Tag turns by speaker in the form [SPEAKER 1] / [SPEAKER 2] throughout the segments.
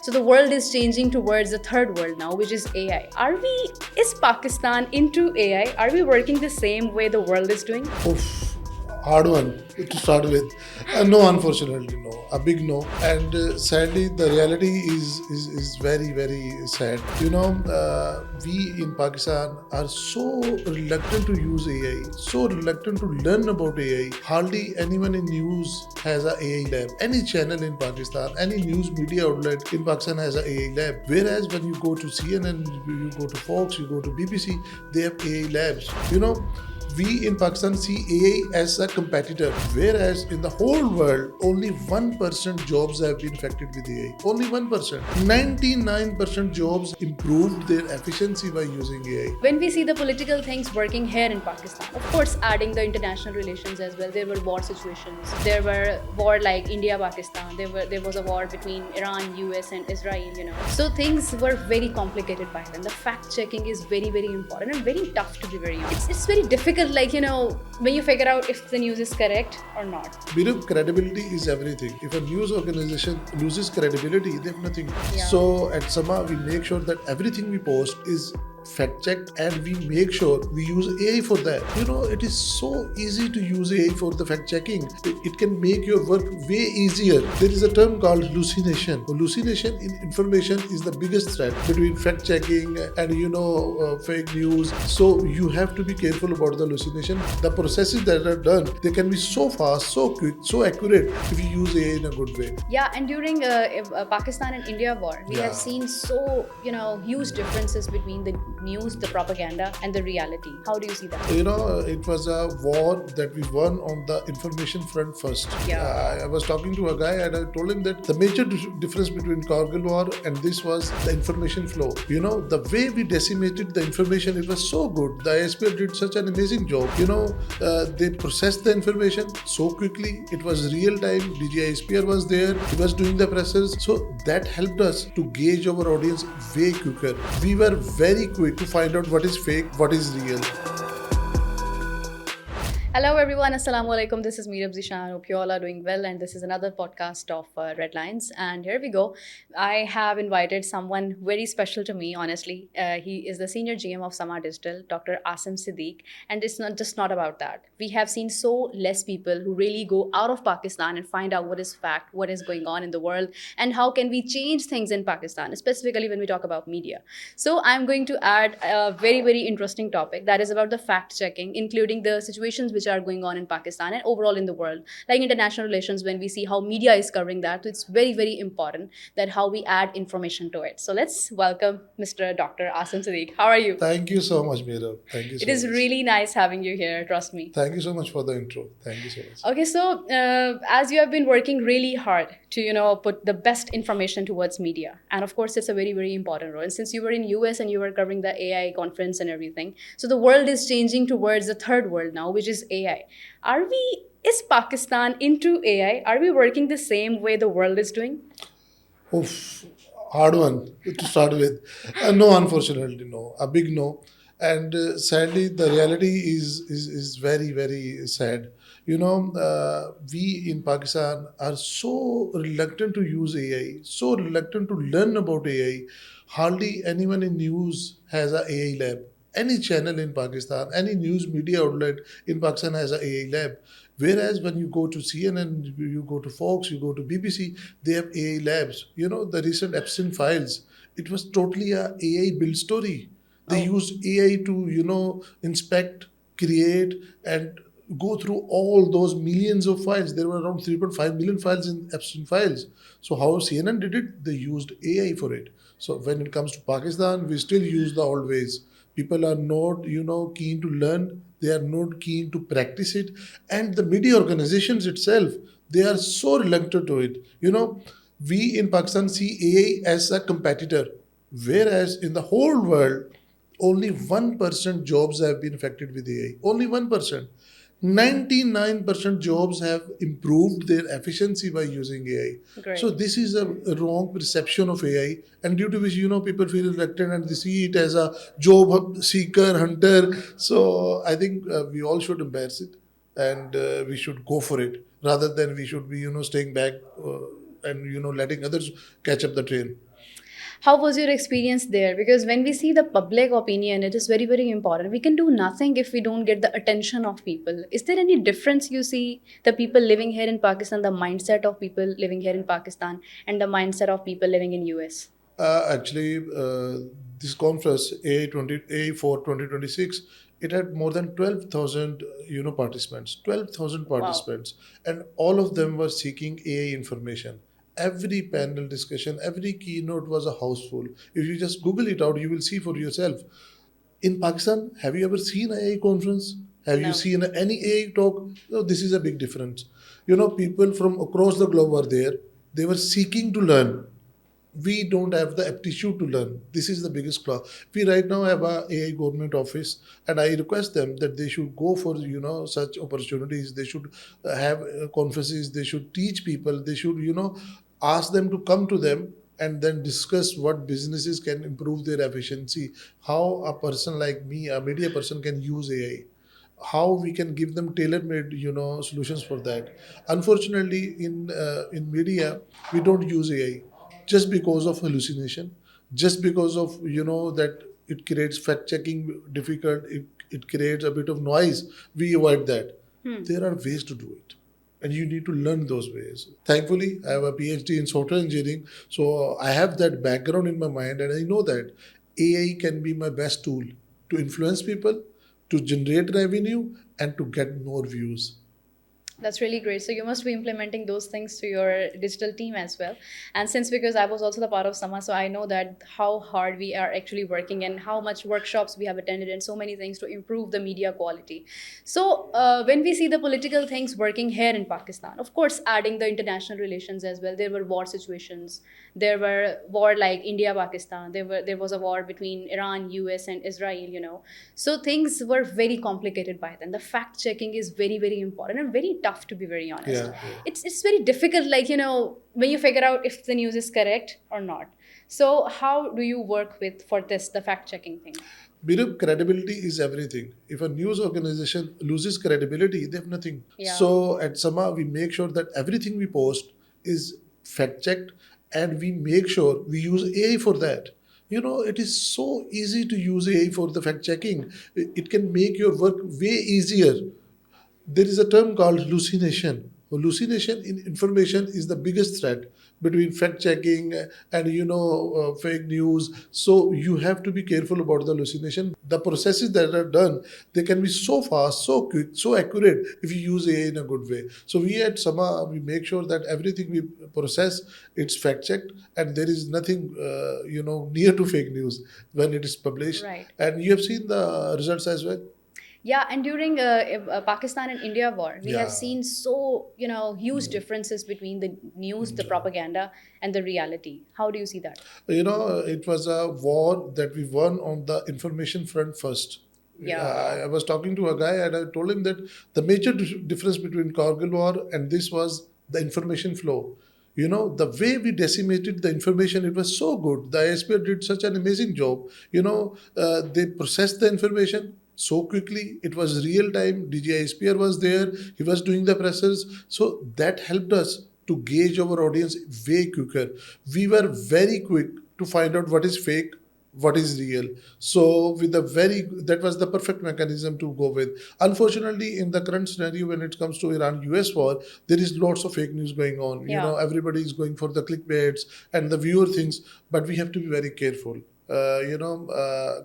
[SPEAKER 1] So the world is changing towards the third world now, which is AI. Is Pakistan into AI? Are we working the same way the world is doing?
[SPEAKER 2] Oof, hard one to start with. No, unfortunately, no. A big no. And sadly, the reality is very very sad. We in Pakistan are so reluctant to use AI, so reluctant to learn about AI. Hardly anyone in news has a AI lab. Any channel in Pakistan, any news media outlet in Pakistan has a AI lab. Whereas when you go to CNN, you go to Fox, you go to BBC, they have AI labs. We in Pakistan see AI as a competitor, whereas in the whole world, only 1% jobs have been affected with AI. Only 1%. 99% jobs improved their efficiency by using AI.
[SPEAKER 1] When we see the political things working here in Pakistan, of course, adding the international relations as well, there were war situations. There were war like India-Pakistan. There was a war between Iran, US, and Israel. So things were very complicated back then. The fact checking is very very important and very tough, to be very honest. It's very difficult, when you figure out if the news is correct or not.
[SPEAKER 2] Birup, credibility is everything. If a news organization loses credibility, they have nothing.
[SPEAKER 1] Yeah.
[SPEAKER 2] So at Sama, we make sure that everything we post is fact checked, and we make sure we use AI for that. It is so easy to use AI for the fact checking. It can make your work way easier. There is a term called hallucination. Hallucination in information is the biggest threat between fact checking and fake news. So you have to be careful about the hallucination. The processes that are done, they can be so fast, so quick, so accurate if you use AI in a good way.
[SPEAKER 1] Yeah, and during Pakistan and India war, we have seen huge differences between the news, the propaganda, and the reality. How do you see that?
[SPEAKER 2] It was a war that we won on the information front first.
[SPEAKER 1] Yeah.
[SPEAKER 2] I was talking to a guy and I told him that the major difference between Kargil war and this was the information flow. The way we decimated the information, it was so good. The ISPR did such an amazing job. They processed the information so quickly. It was real time. DG ISPR was there. He was doing the presses. So that helped us to gauge our audience way quicker. We were very quick to find out what is fake, what is real.
[SPEAKER 1] Hello everyone, Assalamu alaikum. This is Meerab Zishan. Hope you all are doing well, and this is another podcast of Red Lines. And here we go. I have invited someone very special to me, honestly. He is the senior GM of Sama Digital, Dr. Asim Siddique. And it's not about that. We have seen so less people who really go out of Pakistan and find out what is fact, what is going on in the world, and how can we change things in Pakistan, specifically when we talk about media. So I'm going to add a very, very interesting topic that is about the fact checking, including the situations which are going on in Pakistan and overall in the world, like international relations. When we see how media is covering that, it's very very important that how we add information to it. So let's welcome Mr. Dr. Asim Siddique. How are you?
[SPEAKER 2] Thank you so much, Meera. Thank you so much.
[SPEAKER 1] It is really nice having you here, trust me.
[SPEAKER 2] Thank you so much for the intro. Thank you so much.
[SPEAKER 1] Okay, so as you have been working really hard to put the best information towards media, and of course it's a very very important role, and since you were in US and you were covering the AI conference and everything, so the world is changing towards the third world now, which is AI. Is Pakistan into AI? Are we working the same way the world is doing?
[SPEAKER 2] Oof, hard one to start with. No, unfortunately, no. A big no. And sadly, the reality is very, very sad. We in Pakistan are so reluctant to use AI, so reluctant to learn about AI. Hardly anyone in news has a AI lab. Any channel in Pakistan, any news media outlet in Pakistan has a AI lab. Whereas when you go to CNN, you go to Fox, you go to BBC, they have AI labs. The recent Epstein files, it was totally a AI build story. They used AI to, inspect, create, and go through all those millions of files. There were around 3.5 million files in Epstein files. So how CNN did it? They used AI for it. So when it comes to Pakistan, we still use the old ways. People are not, keen to learn. They are not keen to practice it. And the media organizations itself, they are so reluctant to it. We in Pakistan see AI as a competitor, whereas in the whole world, only 1% jobs have been affected with AI. Only 1%. 99% jobs have improved their efficiency by using AI.
[SPEAKER 1] Great.
[SPEAKER 2] So this is a wrong perception of AI, and due to which people feel reluctant and they see it as a job seeker, hunter. So I think we all should embrace it, and we should go for it rather than we should be staying back and letting others catch up the train.
[SPEAKER 1] How was your experience there? Because when we see the public opinion, it is very, very important. We can do nothing if we don't get the attention of people. Is there any difference you see the people living here in Pakistan, the mindset of people living here in Pakistan, and the mindset of people living in US?
[SPEAKER 2] Actually, this conference A for 2026, it had more than 12,000 participants, 12,000
[SPEAKER 1] Wow.
[SPEAKER 2] participants, and all of them were seeking AI information. Every panel discussion, every keynote was a houseful. If you just Google it out, you will see for yourself. In Pakistan, have you ever seen an AI conference? Have you
[SPEAKER 1] No.
[SPEAKER 2] seen any AI talk? No, this is a big difference. People from across the globe were there. They were seeking to learn. We don't have the aptitude to learn. This is the biggest flaw. We right now have a AI government office, and I request them that they should go for such opportunities. They should have conferences. They should teach people. They should ask them to come to them and then discuss what businesses can improve their efficiency. How a person like me, a media person, can use AI, how we can give them tailor-made solutions for that. Unfortunately, in media, we don't use AI just because of hallucination, just because of that it creates fact checking difficult, it creates a bit of noise. We avoid that.
[SPEAKER 1] Hmm.
[SPEAKER 2] There are ways to do it, and you need to learn those ways. Thankfully, I have a PhD in software engineering, so I have that background in my mind, and I know that AI can be my best tool to influence people, to generate revenue, and to get more views.
[SPEAKER 1] That's really great. So you must be implementing those things to your digital team as well. And since because I was also the part of Sama, so I know that how hard we are actually working and how much workshops we have attended and so many things to improve the media quality. So when we see the political things working here in Pakistan, of course, adding the international relations as well. There were war situations. There were war like India, Pakistan. There was a war between Iran, US, and Israel. So things were very complicated by then. The fact checking is very, very important and very tough, to be very honest.
[SPEAKER 2] Yeah, yeah.
[SPEAKER 1] It's very difficult, like when you figure out if the news is correct or not. So how do you work with for this the fact checking thing?
[SPEAKER 2] Birab, credibility is everything. If a news organization loses credibility, they have nothing.
[SPEAKER 1] Yeah.
[SPEAKER 2] So at Sama, we make sure that everything we post is fact checked, and we make sure we use AI for that. It is so easy to use AI for the fact checking. It can make your work way easier. There is a term called hallucination. Hallucination in information is the biggest threat between fact checking and fake news. So you have to be careful about the hallucination. The processes that are done, they can be so fast, so quick, so accurate if you use AI in a good way. So we at Sama, we make sure that everything we process, it's fact checked, and there is nothing near to fake news when it is published.
[SPEAKER 1] Right.
[SPEAKER 2] And you have seen the results as well.
[SPEAKER 1] Yeah, and during Pakistan and India war, we have
[SPEAKER 2] Yeah.
[SPEAKER 1] seen so huge differences between the news, the propaganda, and the reality. How do you see that?
[SPEAKER 2] It was a war that we won on the information front first.
[SPEAKER 1] Yeah.
[SPEAKER 2] I was talking to a guy and I told him that the major difference between Kargil war and this was the information flow. The way we decimated the information, it was so good. The ISP did such an amazing job. They processed the information so quickly. It was real time. DJ ISPR was there. He was doing the presses. So that helped us to gauge our audience way quicker. We were very quick to find out what is fake, what is real. So with the very that was the perfect mechanism to go with. Unfortunately, in the current scenario, when it comes to Iran US war, there is lots of fake news going on.
[SPEAKER 1] Yeah.
[SPEAKER 2] Everybody is going for the clickbaits and the viewer things, but we have to be very careful.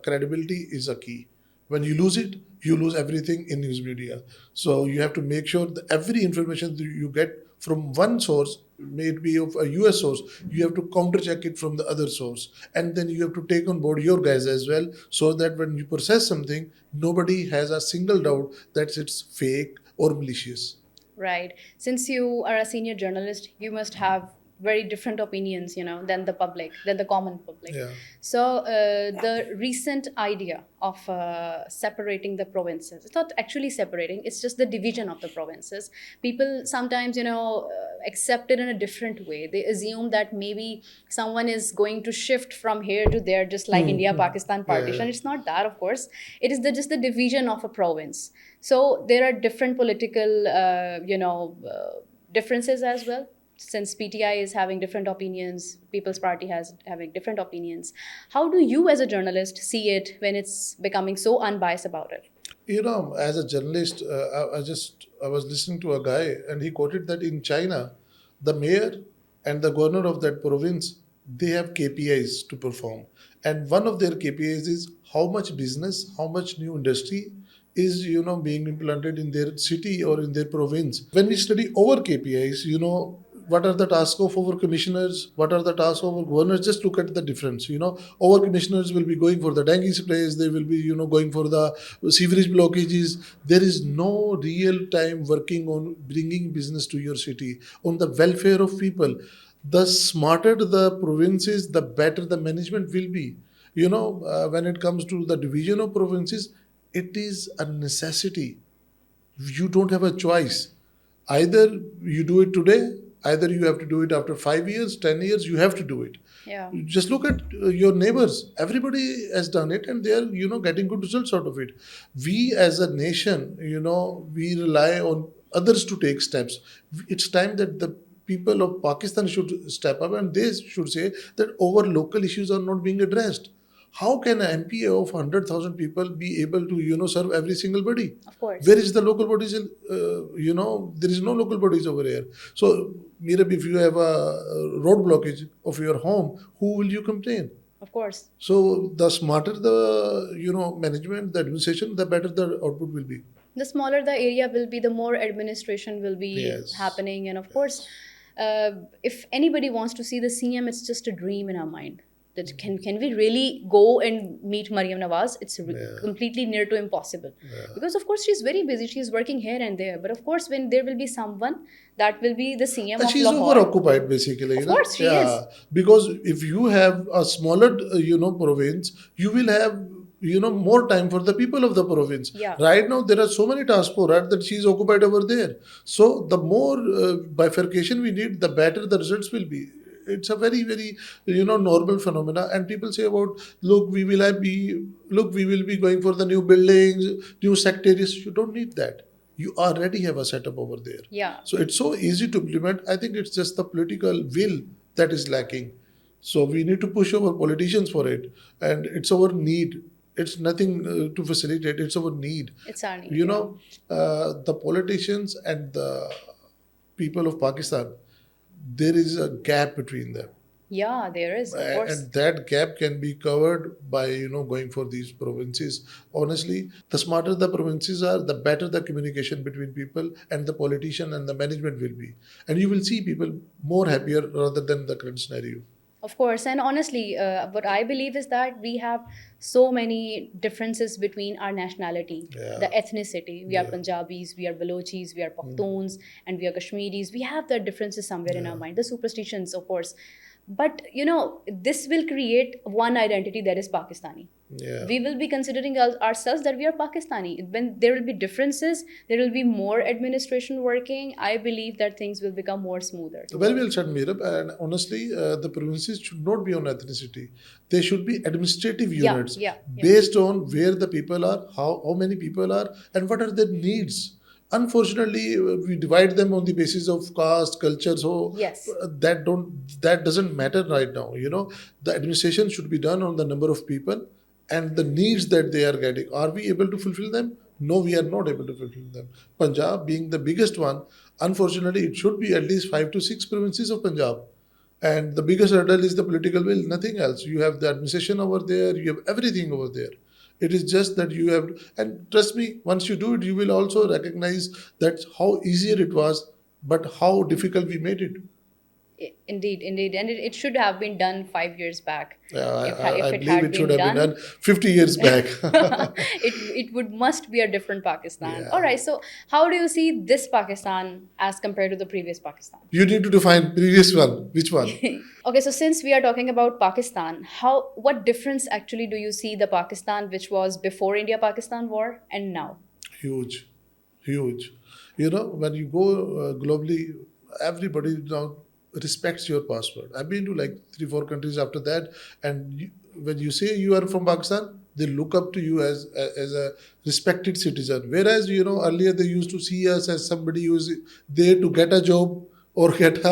[SPEAKER 2] Credibility is a key. When you lose it, you lose everything in news media. So you have to make sure that every information that you get from one source, may it be of a US source, you have to counter check it from the other source. And then you have to take on board your guys as well, so that when you process something, nobody has a single doubt that it's fake or malicious.
[SPEAKER 1] Right. Since you are a senior journalist, you must have very different opinions, than the public, than the common public.
[SPEAKER 2] Yeah.
[SPEAKER 1] So the recent idea of separating the provinces, it's not actually separating, it's just the division of the provinces. People sometimes, accept it in a different way. They assume that maybe someone is going to shift from here to there, just like India-Pakistan
[SPEAKER 2] Yeah, yeah.
[SPEAKER 1] partition. It's not that, of course. It is just the division of a province. So there are different political, differences as well. since PTI is having different opinions, People's Party has having different opinions. How do you, as a journalist, see it when it's becoming so unbiased about it?
[SPEAKER 2] As a journalist, I was listening to a guy, and he quoted that in China, the mayor and the governor of that province, they have KPIs to perform, and one of their KPIs is how much business, how much new industry is being implemented in their city or in their province. When we study our KPIs, what are the tasks of our commissioners, what are the tasks of our governors, just look at the difference. Our commissioners will be going for the dengue sprays, they will be going for the sewerage blockages. There is no real time working on bringing business to your city, on the welfare of people. The smarter the provinces, the better the management will be. When it comes to the division of provinces, it is a necessity. You don't have a choice. Either you do it today, either you have to do it after 5 years, 10 years, you have to do it.
[SPEAKER 1] Yeah.
[SPEAKER 2] Just look at your neighbors. Everybody has done it, and they are getting good results out of it. We as a nation, we rely on others to take steps. It's time that the people of Pakistan should step up, and they should say that our local issues are not being addressed. How can an MP of 100,000 people be able to serve every single body?
[SPEAKER 1] Of course.
[SPEAKER 2] Where is the local bodies? There is no local bodies over here. So, Mirab, if you have a road blockage of your home, who will you complain?
[SPEAKER 1] Of course.
[SPEAKER 2] So, the smarter the management, the administration, the better the output will be.
[SPEAKER 1] The smaller the area will be, the more administration will be
[SPEAKER 2] Yes.
[SPEAKER 1] happening. And of course, if anybody wants to see the CM, it's just a dream in our mind. That can we really go and meet Mariam Nawaz? It's completely near to impossible. Because of course she's very busy. She's working here and there. But of course, when there will be someone that will be the CM of
[SPEAKER 2] She's
[SPEAKER 1] Lahore.
[SPEAKER 2] overoccupied basically.
[SPEAKER 1] Of course, she is.
[SPEAKER 2] Because if you have a smaller, province, you will have more time for the people of the province.
[SPEAKER 1] Yeah.
[SPEAKER 2] Right now there are so many tasks for her that she is occupied over there. So the more bifurcation we need, the better the results will be. It's a very, very normal phenomena. And people say about, look, we will be going for the new buildings, new secretaries. You don't need that. You already have a setup over there.
[SPEAKER 1] Yeah.
[SPEAKER 2] So it's so easy to implement. I think it's just the political will that is lacking. So we need to push our politicians for it, and it's our need. It's nothing to facilitate. It's our need.
[SPEAKER 1] It's our need.
[SPEAKER 2] The politicians and the people of Pakistan, there is a gap between them.
[SPEAKER 1] Yeah, there is, of course.
[SPEAKER 2] And that gap can be covered by going for these provinces. Honestly, the smarter the provinces are, the better the communication between people and the politician and the management will be, and you will see people more happier rather than the current scenario.
[SPEAKER 1] Of course. And honestly, what I believe is that we have so many differences between our nationality, the ethnicity. We are Punjabis, we are Balochis, we are Pakhtuns, and we are Kashmiris. We have the differences somewhere in our mind, the superstitions, of course. But, this will create one identity that is Pakistani.
[SPEAKER 2] Yeah.
[SPEAKER 1] We will be considering ourselves that we are Pakistani. When there will be differences, there will be more administration working. I believe that things will become more smoother.
[SPEAKER 2] Very well said, Meerab. And honestly, the provinces should not be on ethnicity. They should be administrative units based on where the people are, how many people are, and what are their needs. Unfortunately, we divide them on the basis of caste, culture. So
[SPEAKER 1] Yes.
[SPEAKER 2] that doesn't matter right now. The administration should be done on the number of people and the needs that they are getting. Are we able to fulfill them? No, we are not able to fulfill them. Punjab being the biggest one, unfortunately, it should be at least 5 to 6 provinces of Punjab. And the biggest hurdle is the political will, nothing else. You have the administration over there, you have everything over there. It is just that you have, and trust me, once you do it, you will also recognize that how easier it was, but how difficult we made it.
[SPEAKER 1] Indeed. And it should have been done 5 years back.
[SPEAKER 2] I believe it should have been done 50 years back.
[SPEAKER 1] it must be a different Pakistan. All right. So how do you see this Pakistan as compared to the previous Pakistan?
[SPEAKER 2] You need to define previous one. Which one?
[SPEAKER 1] Okay. So since we are talking about Pakistan, what difference actually do you see the Pakistan which was before India-Pakistan war and now?
[SPEAKER 2] Huge. When you go globally, everybody now respects your passport. I've been to like 3-4 countries after that, and when you say you are from Pakistan, they look up to you as a respected citizen. Whereas earlier they used to see us as somebody who is there to get a job or get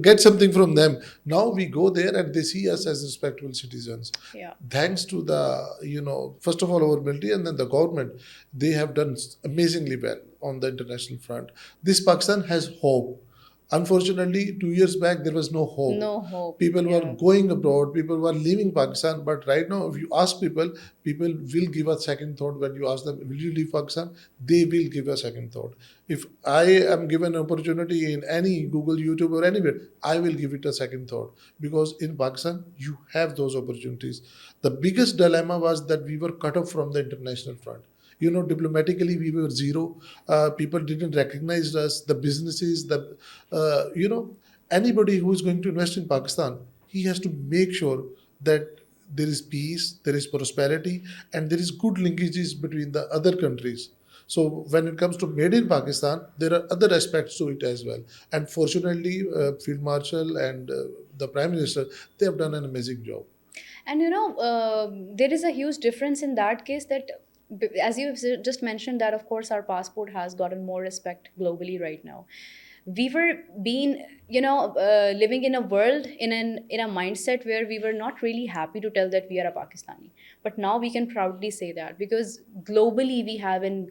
[SPEAKER 2] get something from them. Now we go there and they see us as respectable citizens.
[SPEAKER 1] Yeah.
[SPEAKER 2] Thanks to the first of all our military and then the government, they have done amazingly well on the international front. This Pakistan has hope. Unfortunately, 2 years back there was no hope.
[SPEAKER 1] No hope.
[SPEAKER 2] People were
[SPEAKER 1] Yeah.
[SPEAKER 2] going abroad, people were leaving Pakistan, but right now if you ask people, people will give a second thought. When you ask them, will you leave Pakistan, they will give a second thought. If I am given an opportunity in any Google, YouTube or anywhere, I will give it a second thought, because in Pakistan you have those opportunities. The biggest dilemma was that we were cut off from the international front. Diplomatically we were zero. People didn't recognize us, the businesses, the anybody who is going to invest in Pakistan, he has to make sure that there is peace, there is prosperity, and there is good linkages between the other countries. So when it comes to made in Pakistan, there are other aspects to it as well. And fortunately, Field Marshal and the Prime Minister, they have done an amazing job.
[SPEAKER 1] And there is a huge difference in that case that, as you have just mentioned, that of course our passport has gotten more respect globally right now. We were being, living in a world in a mindset where we were not really happy to tell that we are a Pakistani. But now we can proudly say that, because globally we have an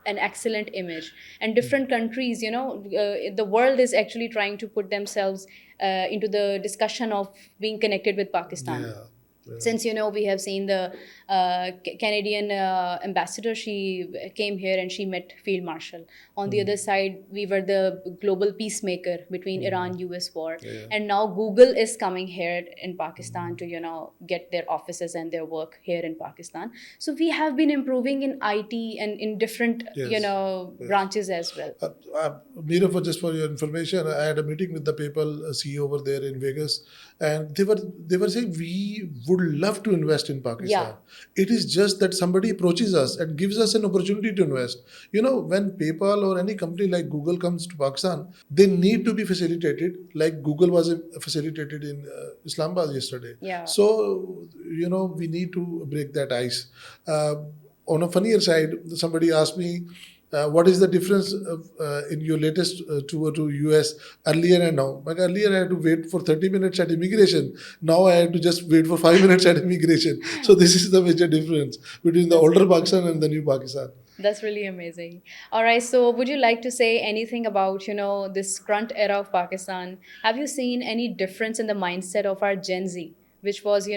[SPEAKER 1] excellent image, and different countries, the world is actually trying to put themselves into the discussion of being connected with Pakistan.
[SPEAKER 2] Yeah. Yeah.
[SPEAKER 1] Since we have seen the Canadian ambassador, she came here and she met Field Marshal. On the other side, we were the global peacemaker between Iran US war.
[SPEAKER 2] Yeah.
[SPEAKER 1] And now Google is coming here in Pakistan to get their offices and their work here in Pakistan. So we have been improving in IT and in different
[SPEAKER 2] Yes. Yes.
[SPEAKER 1] branches as well.
[SPEAKER 2] Meera, just for your information, I had a meeting with the PayPal CEO over there in Vegas, and they were saying we would love to invest in Pakistan.
[SPEAKER 1] Yeah.
[SPEAKER 2] It is just that somebody approaches us and gives us an opportunity to invest. When PayPal or any company like Google comes to Pakistan, they need to be facilitated like Google was facilitated in Islamabad yesterday.
[SPEAKER 1] Yeah.
[SPEAKER 2] So we need to break that ice. On a funnier side, somebody asked me, what is the difference in your latest tour to US earlier and now? Like earlier, I had to wait for 30 minutes at immigration. Now I had to just wait for 5 minutes at immigration. So this is the major difference between the older Pakistan and the new Pakistan.
[SPEAKER 1] That's really amazing. All right. So, would you like to say anything about, this current era of Pakistan? Have you seen any difference in the mindset of our Gen Z, which was,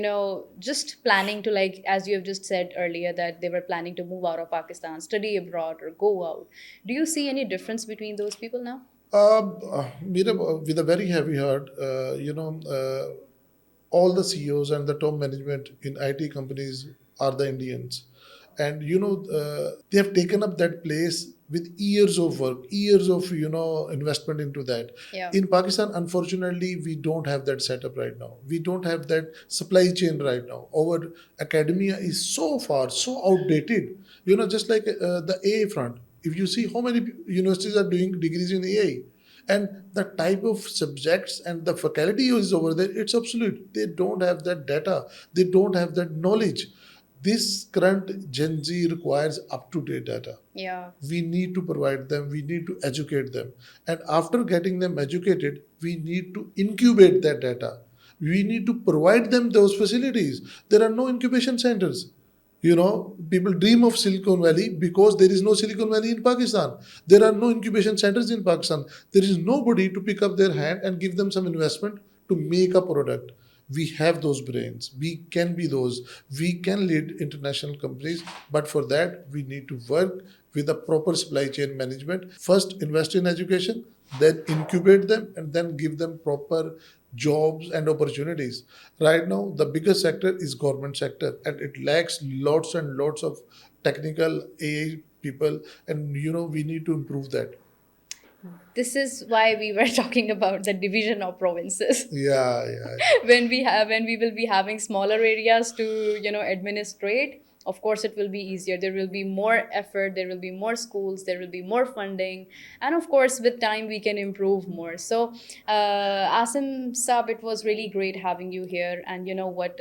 [SPEAKER 1] just planning to, like, as you have just said earlier, that they were planning to move out of Pakistan, study abroad, or go out? Do you see any difference between those people now?
[SPEAKER 2] Meera, with a very heavy heart, all the CEOs and the top management in IT companies are the Indians. And they have taken up that place with years of work, years of investment into that.
[SPEAKER 1] Yeah.
[SPEAKER 2] In Pakistan, unfortunately, we don't have that setup right now. We don't have that supply chain right now. Our academia is so far, so outdated. Just like the AI front. If you see how many universities are doing degrees in AI, and the type of subjects and the faculty is over there, it's obsolete. They don't have that data, they don't have that knowledge. This current Gen Z requires up to date data.
[SPEAKER 1] Yeah.
[SPEAKER 2] We need to provide them, we need to educate them, and after getting them educated, we need to incubate that data. We need to provide them those facilities. There are no incubation centers. People dream of Silicon Valley because there is no Silicon Valley in Pakistan. There are no incubation centers in Pakistan. There is nobody to pick up their hand and give them some investment to make a product. We have those brains. We can be those. We can lead international companies. But for that, we need to work with a proper supply chain management. First, invest in education, then incubate them, and then give them proper jobs and opportunities. Right now, the biggest sector is government sector, and it lacks lots and lots of technical AI people, and we need to improve that.
[SPEAKER 1] This is why we were talking about the division of provinces.
[SPEAKER 2] Yeah, yeah.
[SPEAKER 1] When we will be having smaller areas to administrate, of course it will be easier. There will be more effort, there will be more schools, there will be more funding, and of course with time we can improve more. So Asim Sab, it was really great having you here. And you know what,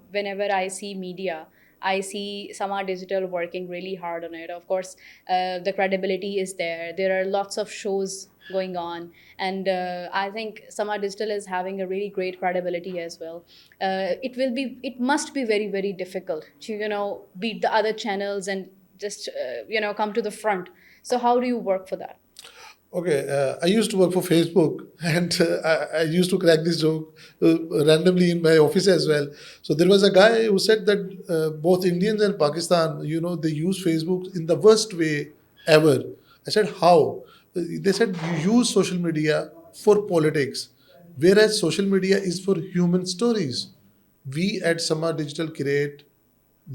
[SPEAKER 1] whenever I see media, I see Sama Digital working really hard on it. Of course, the credibility is there. There are lots of shows going on, and I think Sama Digital is having a really great credibility as well. It must be very, very difficult to beat the other channels and just come to the front. So how do you work for that?
[SPEAKER 2] Okay, I used to work for Facebook, and I used to crack this joke randomly in my office as well. So there was a guy who said that both Indians and Pakistan, they use Facebook in the worst way ever. I said, how? They said you use social media for politics, whereas social media is for human stories. We at Sama Digital create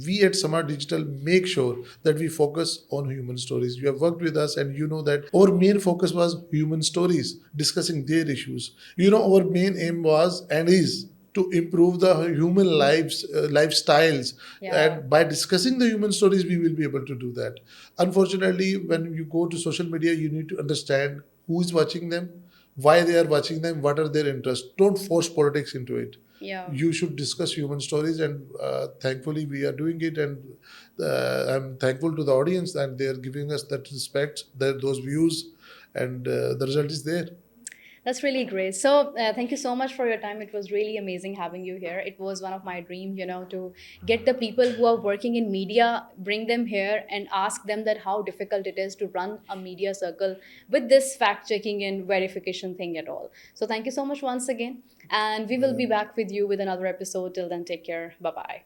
[SPEAKER 2] we at Samart Digital make sure that we focus on human stories. You have worked with us, and you know that our main focus was human stories, discussing their issues. Our main aim was and is to improve the human lives, lifestyles,
[SPEAKER 1] Yeah.
[SPEAKER 2] and by discussing the human stories, we will be able to do that. Unfortunately, when you go to social media, you need to understand who is watching them, why they are watching them, what are their interests. Don't force politics into it.
[SPEAKER 1] Yeah.
[SPEAKER 2] You should discuss human stories, and thankfully we are doing it, and I'm thankful to the audience, and they are giving us that respect, those views, and the result is there.
[SPEAKER 1] That's really great. So, thank you so much for your time. It was really amazing having you here. It was one of my dreams, to get the people who are working in media, bring them here and ask them that how difficult it is to run a media circle with this fact checking and verification thing at all. So, thank you so much once again. And we will be back with you with another episode. Till then, take care. Bye bye.